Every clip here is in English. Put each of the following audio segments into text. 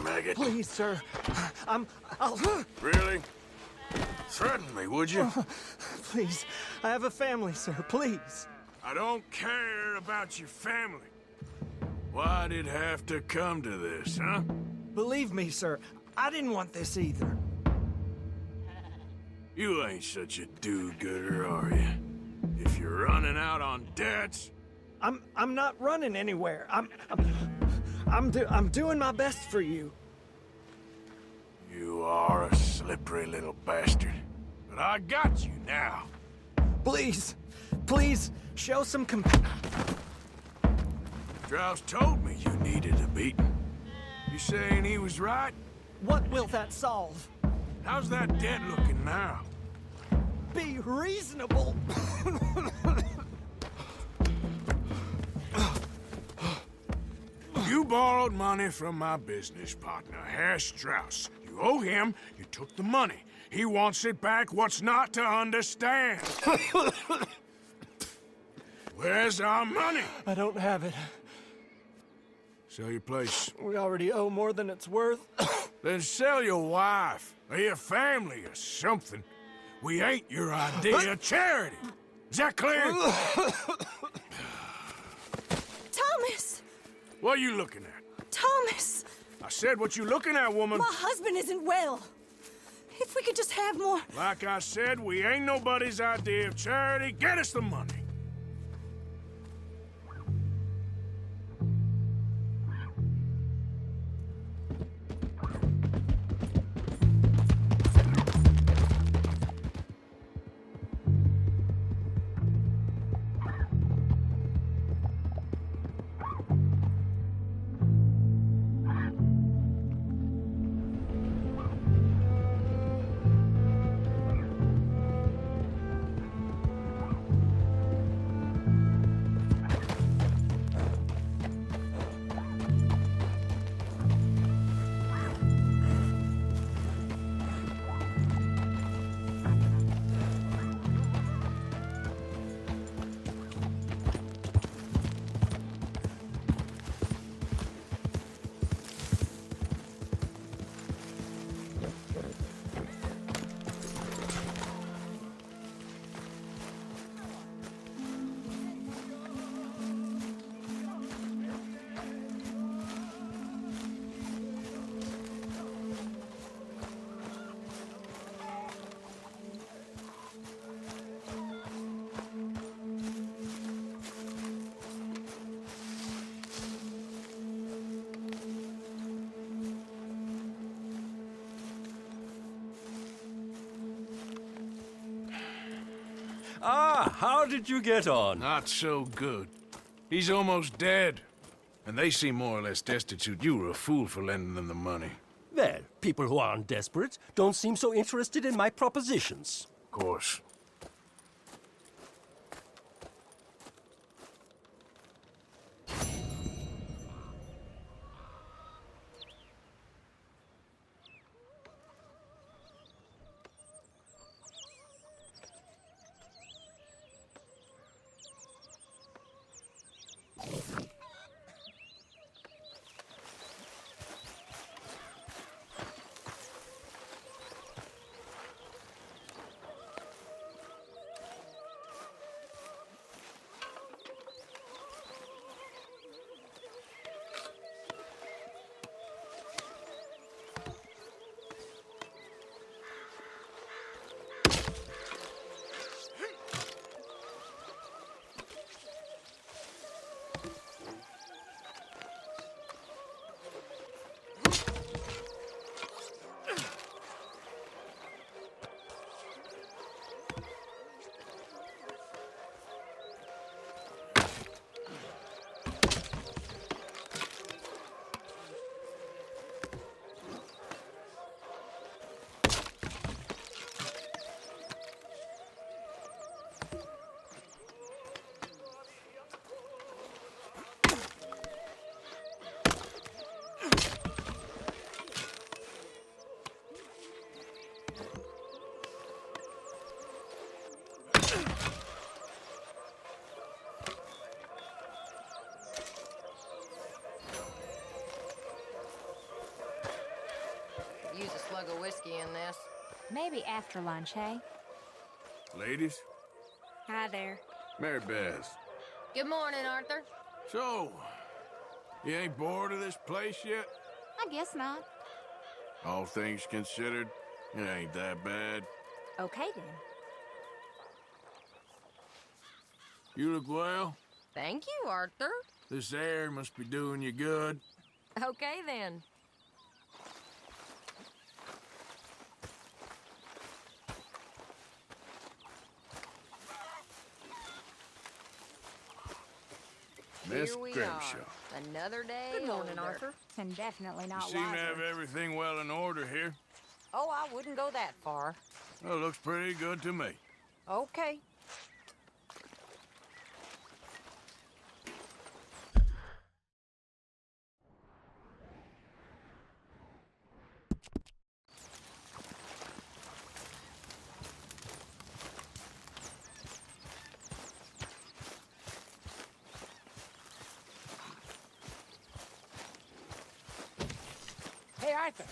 maggot. Please, sir. I'll... Really? Threaten me, would you? Please. I have a family, sir. Please. I don't care about your family. Why'd it have to come to this, huh? Believe me, sir. I didn't want this either. You ain't such a do-gooder, are you? If you're running out on debts... I'm not running anywhere. I'm doing my best for you. You are a slippery little bastard. But I got you now. Please, please, show some compassion. Strauss told me you needed a beating. You saying he was right? What will that solve? How's that debt looking now? Be reasonable. You borrowed money from my business partner, Herr Strauss. You owe him, you took the money. He wants it back, what's not to understand? Where's our money? I don't have it. Sell your place. We already owe more than it's worth. Then sell your wife, or your family, or something. We ain't your idea of charity. Is that clear? Thomas! What are you looking at? Thomas! I said what you looking at, woman. My husband isn't well. If we could just have more... Like I said, we ain't nobody's idea of charity. Get us the money. Ah, how did you get on? Not so good. He's almost dead. And they seem more or less destitute. You were a fool for lending them the money. Well, people who aren't desperate don't seem so interested in my propositions. Of course. jug of whiskey in this. Maybe after lunch, hey? Ladies, Hi there. Mary Beth. Good morning, Arthur. So, you ain't bored of this place yet? I guess not. All things considered, it ain't that bad. Okay, then. You look well. Thank you, Arthur. This air must be doing you good. Okay, then. Miss Here we Grimshaw. are. Another day Good morning, older. Arthur. And definitely You not seem to have wiser. everything well in order here. Oh, I wouldn't go that far. Well, looks pretty good to me. Okay. Hey, Arthur.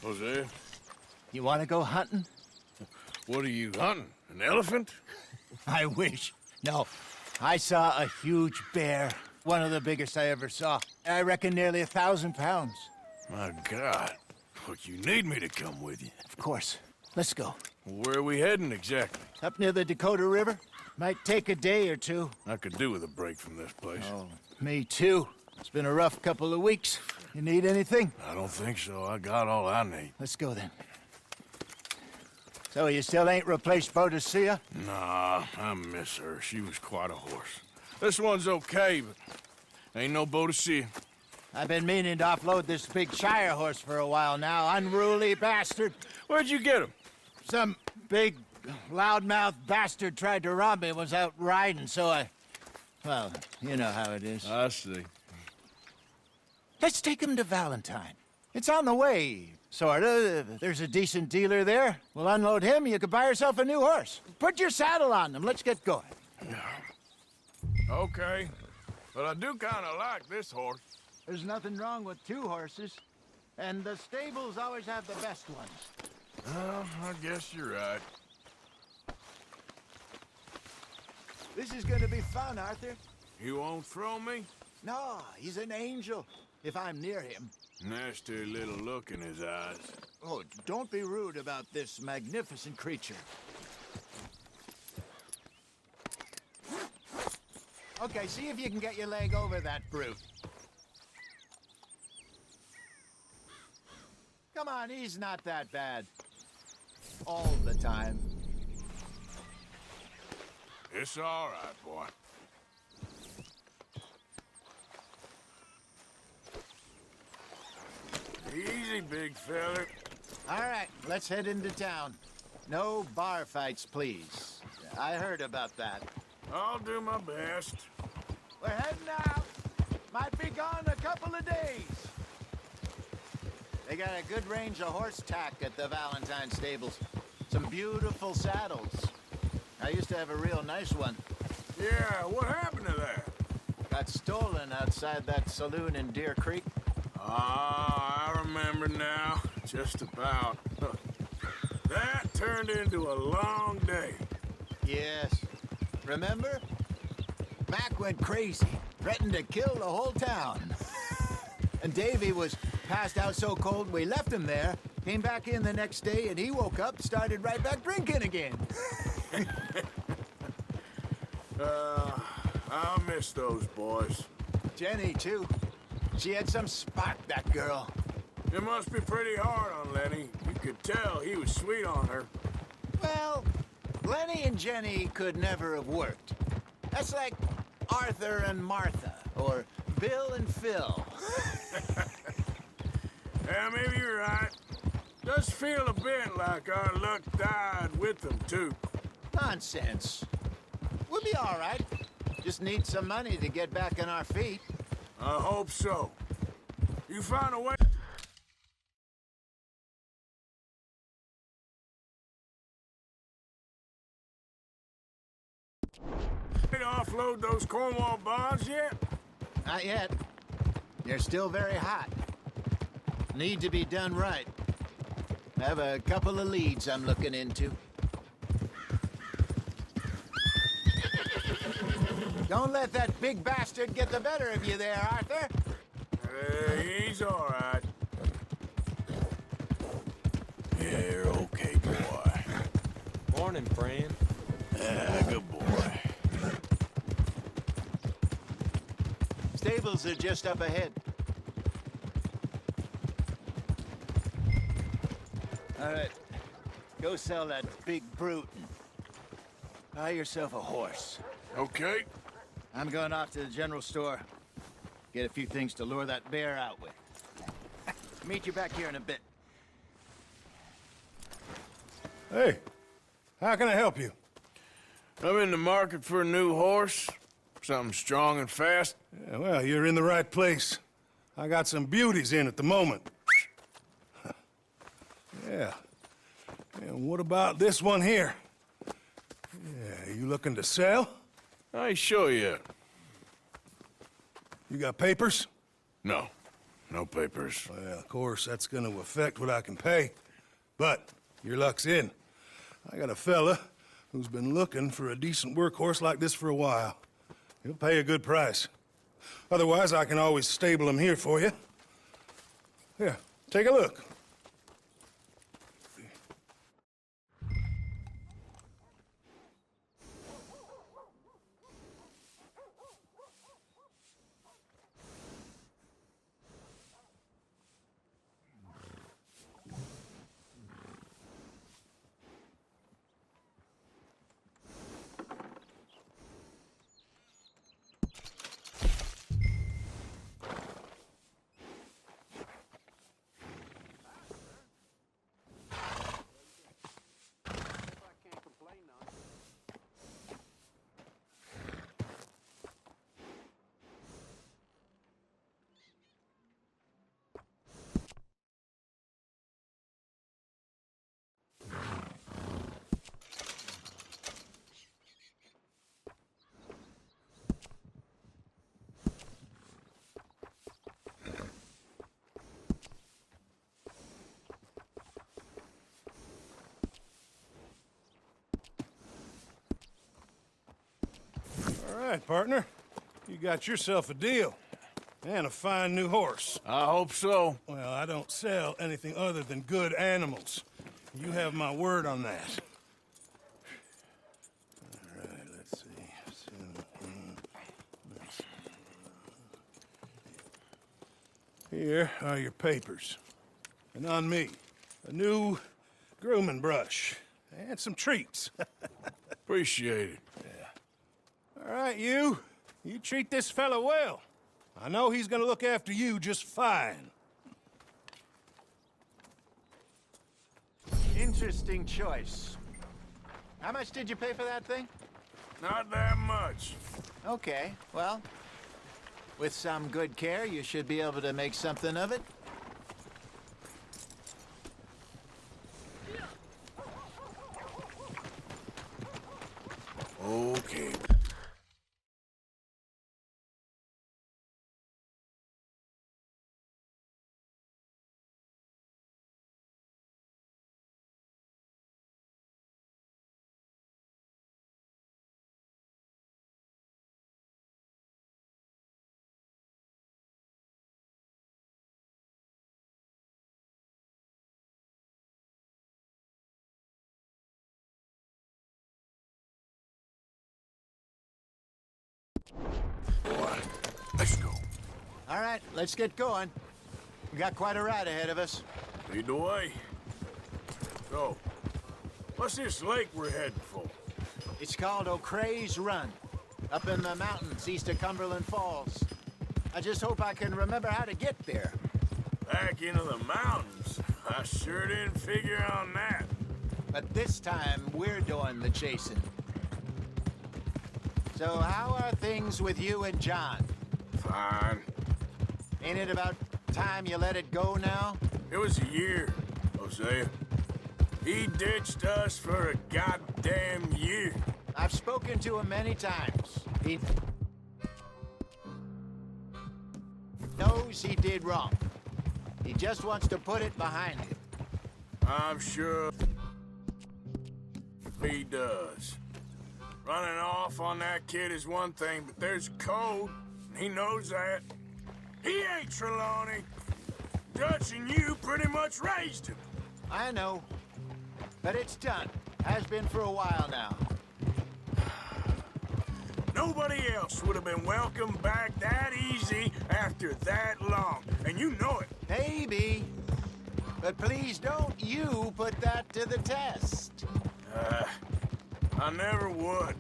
Jose, You want to go hunting? what are you hunting? An elephant? I wish. No. I saw a huge bear. One of the biggest I ever saw. I reckon nearly 1,000 pounds. My God. Look, you need me to come with you. Of course. Let's go. Where are we heading exactly? Up near the Dakota River. Might take a day or two. I could do with a break from this place. Oh, me too. It's been a rough couple of weeks. You need anything? I don't think so. I got all I need. Let's go then. So you still ain't replaced Boadicea? Nah, I miss her. She was quite a horse. This one's okay, but ain't no Boadicea. I've been meaning to offload this big Shire horse for a while now. Unruly bastard. Where'd you get him? Some big, loudmouth bastard tried to rob me and was out riding, so I... Well, you know how it is. I see. Let's take him to Valentine. It's on the way, sorta. There's a decent dealer there. We'll unload him, you could buy yourself a new horse. Put your saddle on him, let's get going. Okay, but I do kind of like this horse. There's nothing wrong with two horses. And the stables always have the best ones. Well, I guess you're right. This is gonna be fun, Arthur. You won't throw me? No, he's an angel, if I'm near him. Nasty little look in his eyes. Oh, don't be rude about this magnificent creature. Okay, see if you can get your leg over that brute. Come on, he's not that bad. All the time. It's all right, boy. Easy, big feller. All right, let's head into town. No bar fights, please. I heard about that. I'll do my best. We're heading out. Might be gone a couple of days. They got a good range of horse tack at the Valentine stables. Some beautiful saddles. I used to have a real nice one. Yeah, what happened to that? Got stolen outside that saloon in Deer Creek. Ah, I remember now. Just about. That turned into a long day. Yes. Remember? Mac went crazy, threatened to kill the whole town. And Davy was passed out so cold we left him there, came back in the next day, and he woke up, started right back drinking again. I'll miss those boys. Jenny, too. She had some spark, that girl. It must be pretty hard on Lenny. You could tell he was sweet on her. Well, Lenny and Jenny could never have worked. That's like Arthur and Martha, or Bill and Phil. Yeah, maybe you're right. Does feel a bit like our luck died with them, too. Nonsense. We'll be all right. Just need some money to get back on our feet. I hope so. You find a way... to offload those Cornwall bonds yet? Not yet. They're still very hot. Need to be done right. I have a couple of leads I'm looking into. Don't let that big bastard get the better of you there, Arthur. He's all right. Yeah, you're okay, boy. Morning, friend. Good boy. Stables are just up ahead. All right, go sell that big brute and buy yourself a horse. Okay. I'm going off to the general store. Get a few things to lure that bear out with. Meet you back here in a bit. Hey, how can I help you? I'm in the market for a new horse. Something strong and fast. Yeah, well, you're in the right place. I got some beauties in at the moment. Yeah. And what about this one here? Yeah, you looking to sell? I ain't sure yet. You got papers? No. No papers. Well, of course, that's gonna affect what I can pay. But your luck's in. I got a fella who's been looking for a decent workhorse like this for a while. He'll pay a good price. Otherwise, I can always stable him here for you. Here, take a look. All right, partner. You got yourself a deal. And a fine new horse. I hope so. Well, I don't sell anything other than good animals. You have my word on that. All right, let's see. Here are your papers. And on me, a new grooming brush. And some treats. Appreciate it. All right, you treat this fella well. I know he's gonna look after you just fine. Interesting choice. How much did you pay for that thing? Not that much. Okay, well, with some good care, you should be able to make something of it. Okay. Let's go. All right, let's get going. We got quite a ride ahead of us. Lead the way. So, what's this lake we're heading for? It's called O'Creagh's Run, up in the mountains east of Cumberland Falls. I just hope I can remember how to get there. Back into the mountains? I sure didn't figure on that. But this time, we're doing the chasing. So how are things with you and John? Fine. Ain't it about time you let it go now? It was a year, Hosea. He ditched us for a goddamn year. I've spoken to him many times. He knows he did wrong. He just wants to put it behind him. I'm sure he does. Running off on that kid is one thing, but there's code. He knows that. He ain't Trelawney. Dutch and you pretty much raised him. I know. But it's done. Has been for a while now. Nobody else would have been welcomed back that easy after that long. And you know it. Maybe. But please don't you put that to the test. I never would.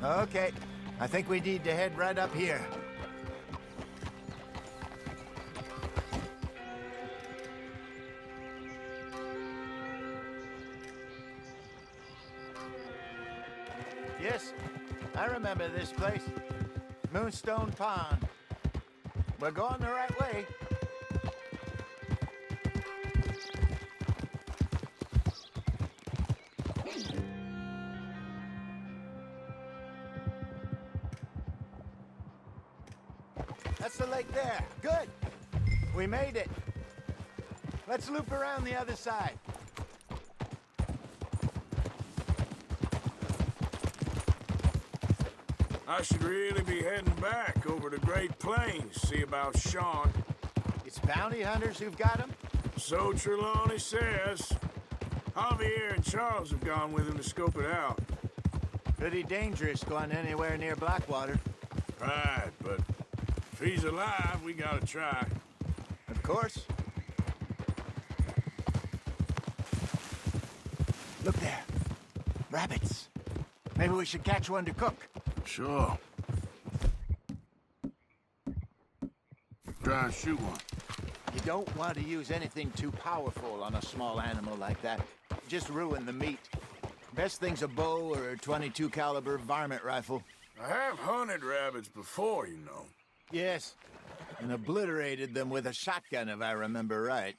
Okay, I think we need to head right up here. Yes, I remember this place. Moonstone Pond. We're going the right way. That's the lake there. Good. We made it. Let's loop around the other side. I should really be heading back over to Great Plains, see about Sean. It's bounty hunters who've got him? So Trelawney says. Javier and Charles have gone with him to scope it out. Pretty dangerous going anywhere near Blackwater. Right, but if he's alive, we gotta try. Of course. Look there. Rabbits. Maybe we should catch one to cook. Sure. Try and shoot one. You don't want to use anything too powerful on a small animal like that. Just ruin the meat. Best thing's a bow or a .22 caliber varmint rifle. I have hunted rabbits before, you know. Yes, and obliterated them with a shotgun if I remember right.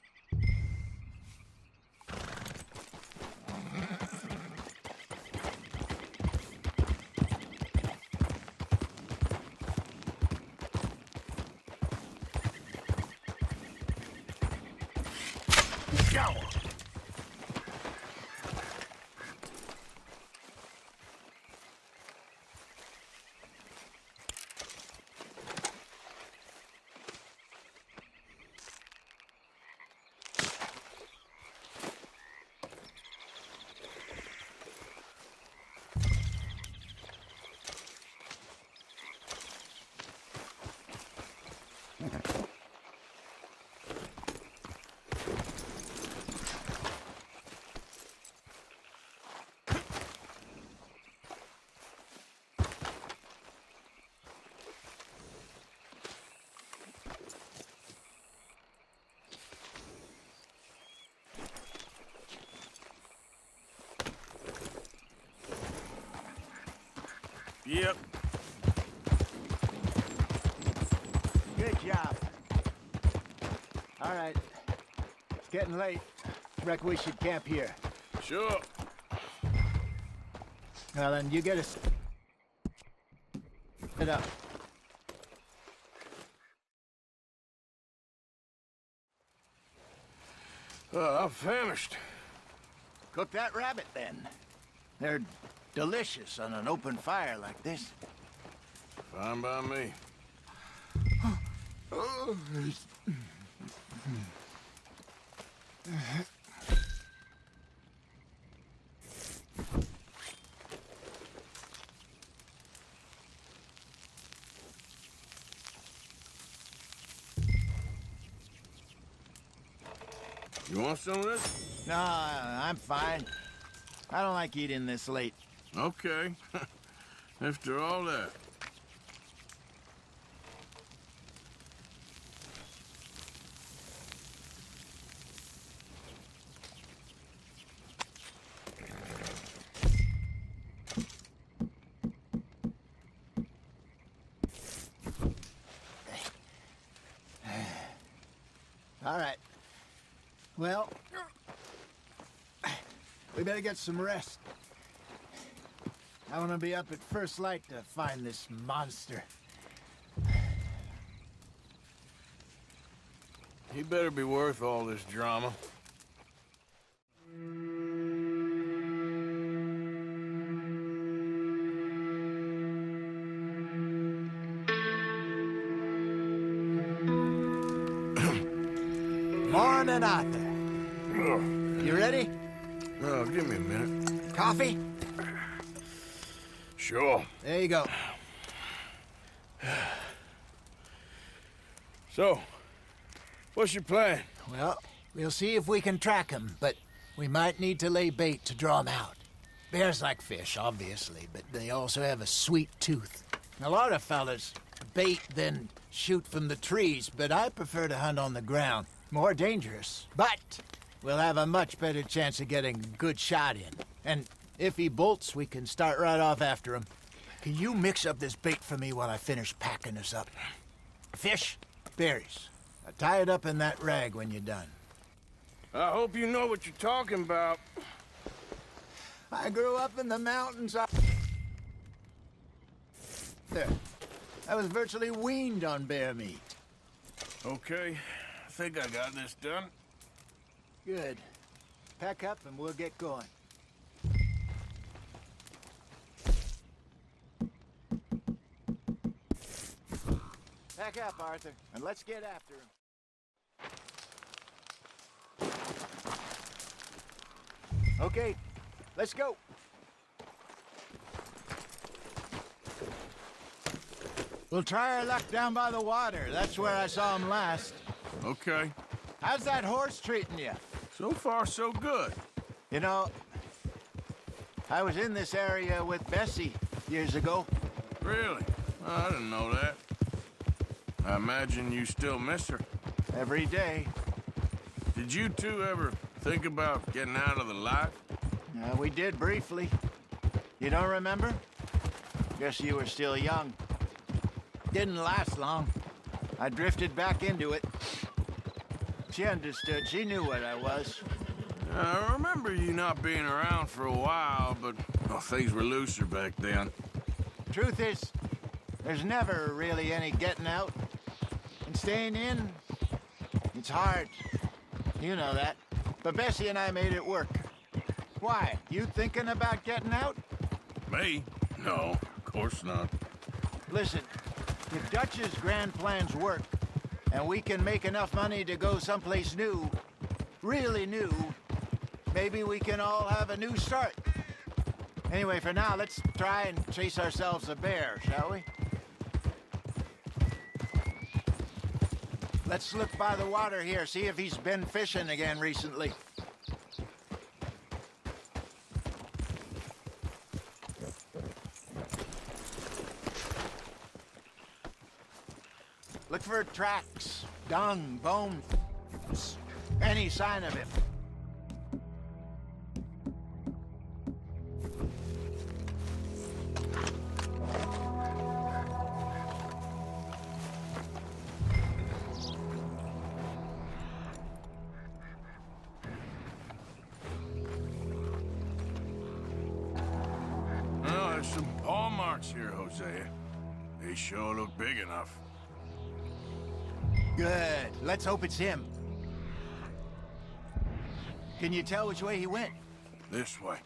Go! Yep. Good job. All right. It's getting late. Reckon we should camp here. Sure. Well, then you get us it up. I'm famished. Cook that rabbit, then. They're delicious on an open fire like this. Fine by me. You want some of this? No, I'm fine. I don't like eating this late. Okay. After all that. All right. Well, we better get some rest. I want to be up at first light to find this monster. He better be worth all this drama. Morning, Arthur. You ready? Oh, give me a minute. Coffee? Sure. There you go. So, what's your plan? Well, we'll see if we can track him, but we might need to lay bait to draw him out. Bears like fish, obviously, but they also have a sweet tooth. A lot of fellas bait, then shoot from the trees, but I prefer to hunt on the ground. More dangerous, but we'll have a much better chance of getting a good shot in. And if he bolts, we can start right off after him. Can you mix up this bait for me while I finish packing this up? Fish, berries. Now tie it up in that rag when you're done. I hope you know what you're talking about. I grew up in the mountains. There. I was virtually weaned on bear meat. Okay, I think I got this done. Good. Pack up and we'll get going. Pack up, Arthur, and let's get after him. Okay, let's go. We'll try our luck down by the water. That's where I saw him last. Okay. How's that horse treating you? So far, so good. You know, I was in this area with Bessie years ago. Really? I didn't know that. I imagine you still miss her. Every day. Did you two ever think about getting out of the life? We did briefly. You don't remember? Guess you were still young. Didn't last long. I drifted back into it. She understood. She knew what I was. I remember you not being around for a while, but well, things were looser back then. Truth is, there's never really any getting out. And staying in, it's hard. You know that. But Bessie and I made it work. Why? You thinking about getting out? Me? No, of course not. Listen, if Dutch's grand plans work, and we can make enough money to go someplace new, really new, maybe we can all have a new start. Anyway, for now, let's try and chase ourselves a bear, shall we? Let's look by the water here, see if he's been fishing again recently. Look for tracks, dung, bones, any sign of him. Well, there's some paw marks here, Hosea. They sure look big enough. Good. Let's hope it's him. Can you tell which way he went? This way.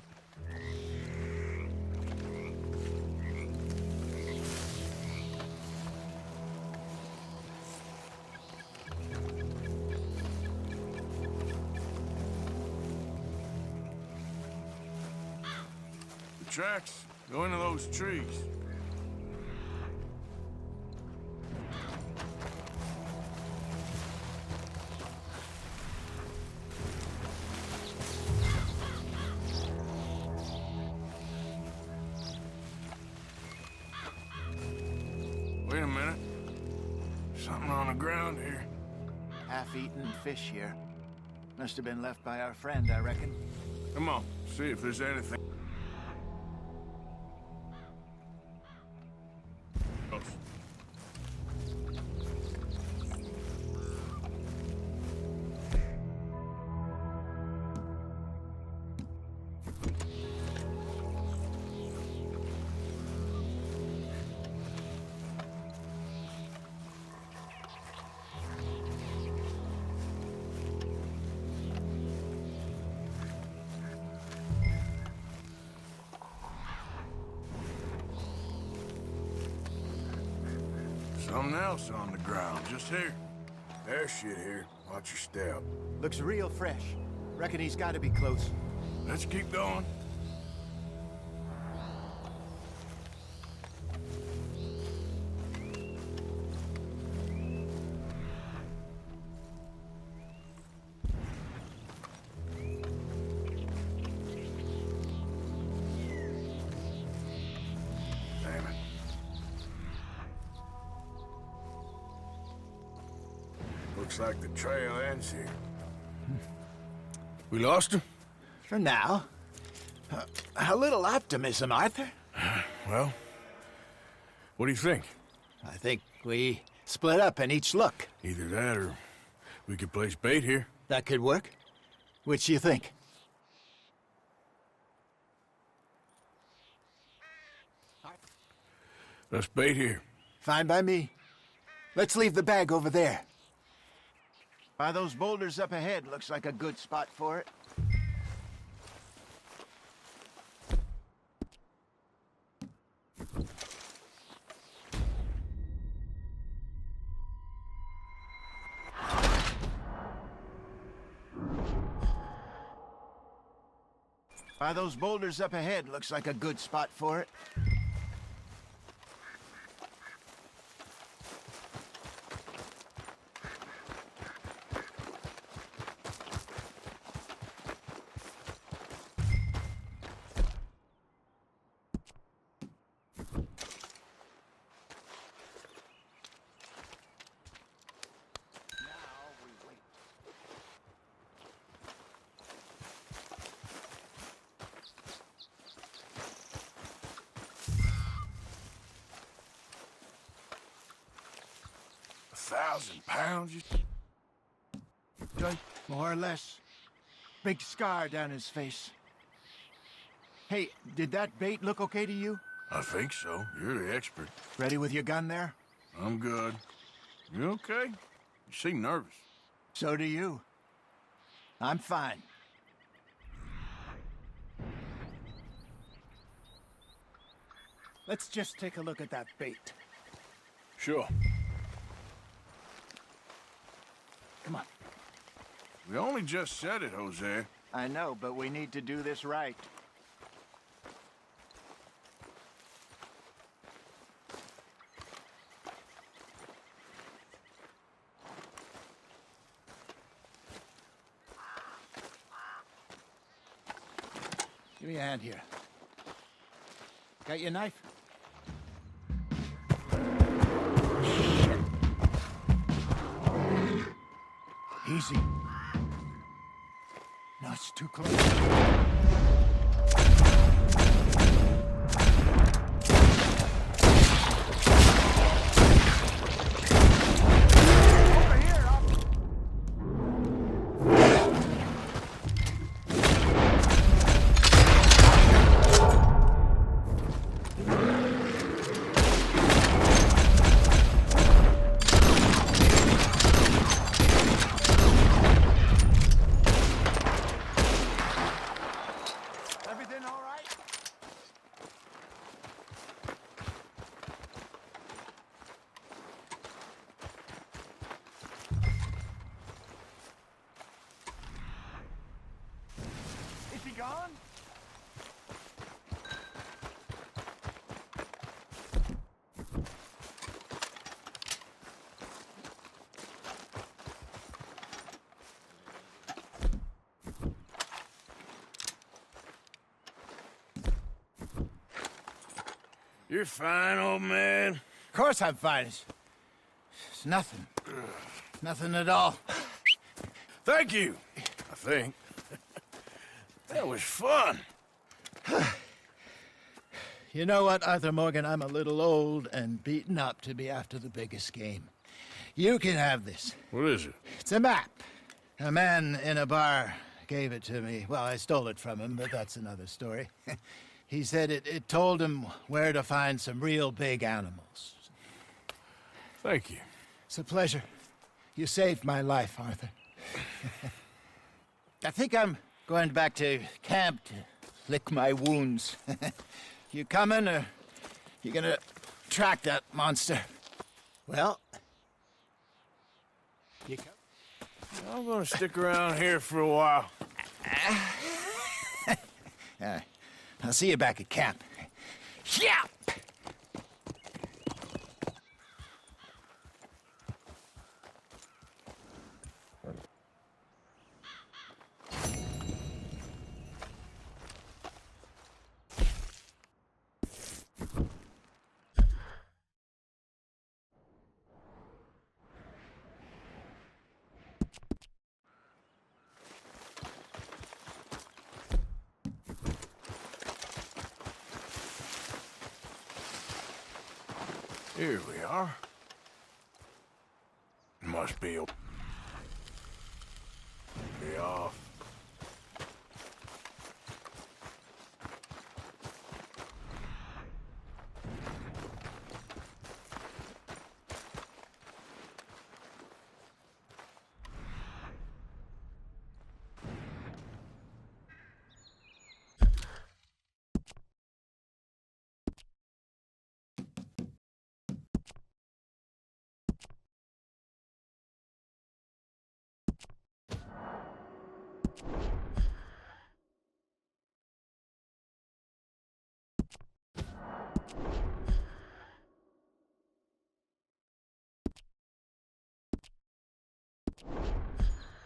The tracks go into those trees. Wait a minute. Something on the ground here. Half-eaten fish here. Must have been left by our friend, I reckon. Come on, see if there's anything. Close. Something else on the ground, just here. There's shit here. Watch your step. Looks real fresh. Reckon he's got to be close. Let's keep going. Looks like the trail ends here. We lost him? For now. A little optimism, Arthur. Well, what do you think? I think we split up and each look. Either that or we could place bait here. That could work. Which do you think? Let's bait here. Fine by me. Let's leave the bag over there. By those boulders up ahead, looks like a good spot for it. By those boulders up ahead, looks like a good spot for it. £1,000, you say? More or less. Big scar down his face. Hey, did that bait look okay to you? I think so. You're the expert. Ready with your gun there? I'm good. You okay? You seem nervous. So do you. I'm fine. Let's just take a look at that bait. Sure. Come on. We only just said it, Jose. I know, but we need to do this right. Give me a hand here. Got your knife? Shit. Easy. No, it's too close. Gone? You're fine, old man. Of course I'm fine. It's nothing. Nothing at all. Thank you, I think. That was fun. You know what, Arthur Morgan? I'm a little old and beaten up to be after the biggest game. You can have this. What is it? It's a map. A man in a bar gave it to me. Well, I stole it from him, but that's another story. He said it told him where to find some real big animals. Thank you. It's a pleasure. You saved my life, Arthur. I think I'm going back to camp to lick my wounds. You coming, or you gonna track that monster? Well, you come? I'm gonna stick around here for a while. I'll see you back at camp. Yeah! Here we are. Must be off.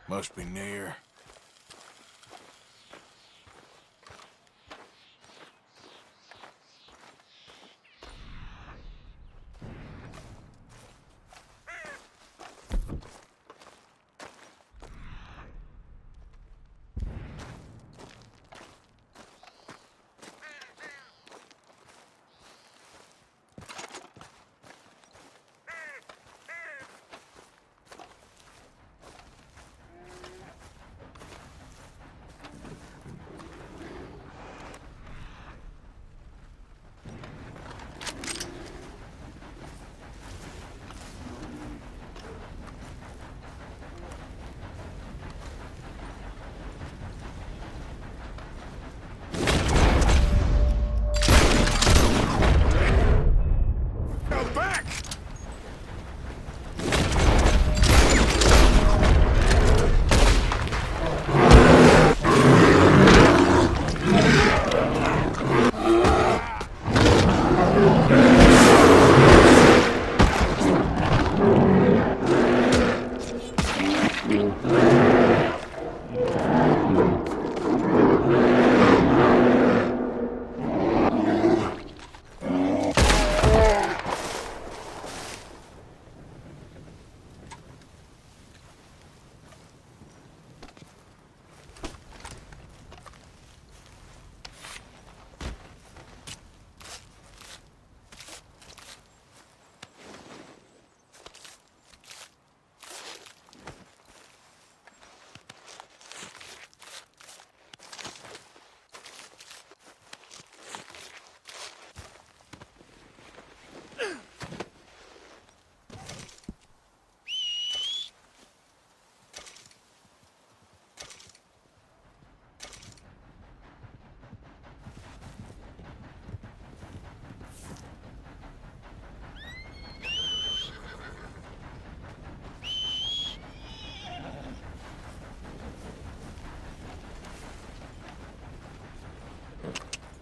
Must be near.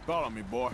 Follow me, boy.